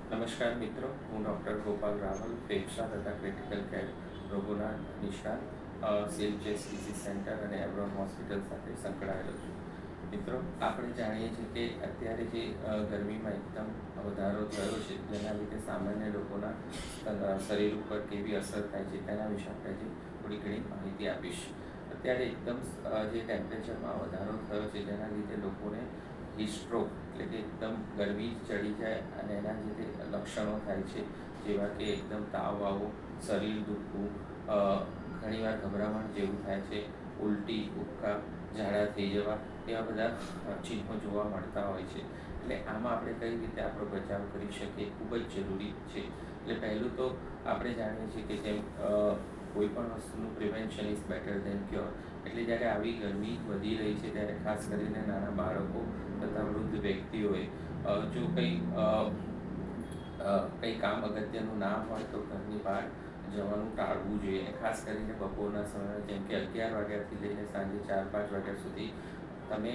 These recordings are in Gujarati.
નમસ્કાર મિત્રો, હું ડૉક્ટર ગોપાલ રાવલ, ફેફસા તથા ક્રિટિકલ કેર રોગોના નિષ્ણાત સેલ ચેસ ડિસીઝ સેન્ટર અને એવરોન હોસ્પિટલ સાથે સંકળાયેલો છું. મિત્રો, આપણે જાણીએ છીએ કે અત્યારે જે ગરમીમાં એકદમ વધારો થયો છે, જેના લીધે સામાન્ય લોકોના શરીર ઉપર કેવી અસર થાય છે તેના વિશે આપણે આજે થોડી ઘણી માહિતી આપીશ. અત્યારે એકદમ જે ટેમ્પરેચરમાં વધારો થયો છે, જેના લીધે લોકોને હીટ એટલે કે એકદમ ગરમી ચડી જાય અને એના જે લક્ષણો થાય છે, જેવા કે એકદમ તાવ આવવો, શરીર દુખવું, ઘણીવાર ગભરામણ જેવું થાય છે, ઉલટી, ઉબકા, ઝાડા થઈ જવા, એવા બધા ચિહ્નો જોવા મળતા હોય છે. એટલે આમાં આપણે કઈ રીતે આપણો બચાવ કરી શકીએ ખૂબ જ જરૂરી છે. એટલે પહેલું તો આપણે જાણીએ છીએ કે જેમ કોઈ પણ વસ્તુનું prevention is better than cure. એટલે જ્યારે આવી ગરમી વધી રહી છે ત્યારે ખાસ કરીને નાના બાળકો તથા વૃદ્ધ વ્યક્તિઓએ જો કંઈ કામ અગત્યનું ના હોય તો ઘરની બહાર જવાનું ટાળવું જોઈએ. ખાસ કરીને બપોરના સમયે જેમ કે 11 વાગ્યાથી લઈને સાંજે 4-5 વાગ્યા સુધી તમે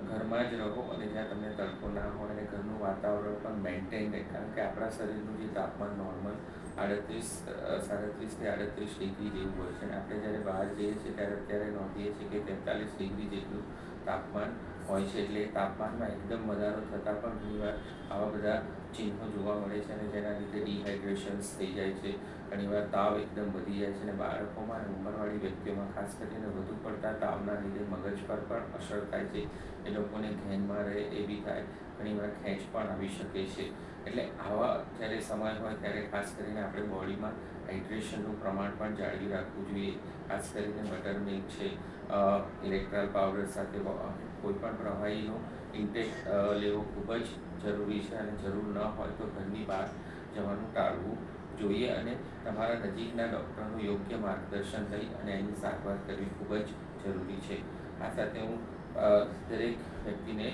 ઘરમાં જ રહો અને જ્યાં તમને તડકો ના હોય અને ઘરનું વાતાવરણ પણ મેન્ટેન રહે, કારણ કે આપણા શરીરનું જે તાપમાન નોર્મલ 37 ડિગ્રી જેવું હોય છે અને આપણે જ્યારે બહાર જઈએ છીએ ત્યારે અત્યારે નોંધીએ છીએ કે 43 ડિગ્રી જેટલું તાપમાન હોય છે. એટલે તાપમાનમાં એકદમ વધારો થતાં પણ ઘણીવાર આવા બધા ચિહ્નો જોવા મળે છે અને જેના લીધે ડિહાઇડ્રેશન્સ થઈ જાય છે, ઘણીવાર તાવ એકદમ વધી જાય છે અને બાળકોમાં અને ઉંમરવાળી વ્યક્તિઓમાં ખાસ કરીને વધુ પડતા તાવના લીધે મગજ પર પણ અસર થાય છે. એ લોકોને ઘેનમાં રહે એવી થાય, ઘણીવાર ખેંચ પણ આવી શકે છે. એટલે આવા જ્યારે સમય હોય ત્યારે ખાસ કરીને આપણે બોડીમાં હાઇડ્રેશનનું પ્રમાણ પણ જાળવી રાખવું જોઈએ. ખાસ કરીને બટર મિલ્ક છે, ઇલેક્ટ્રોલ પાવડર સાથે કોઈ પણ પ્રવાહીનો ઇન્ટેક લેવો ખૂબ જ જરૂરી છે અને જરૂર ન હોય તો ઘરની બહાર જવાનું ટાળવું જોઈએ અને તમારા નજીકના ડૉક્ટરનું યોગ્ય માર્ગદર્શન લઈ અને એની સારવાર કરવી ખૂબ જ જરૂરી છે. આ સાથે હું દરેક વ્યક્તિને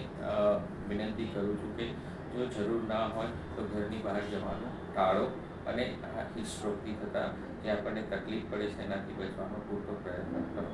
વિનંતી કરું છું કે જો જરૂર ના હોય તો ઘરની બહાર જવાનું ટાળો અને આ હીટ સ્ટ્રોકથી થતાં જે આપણને તકલીફ પડે છે એનાથી બચવાનો પૂરતો પ્રયત્ન કરો.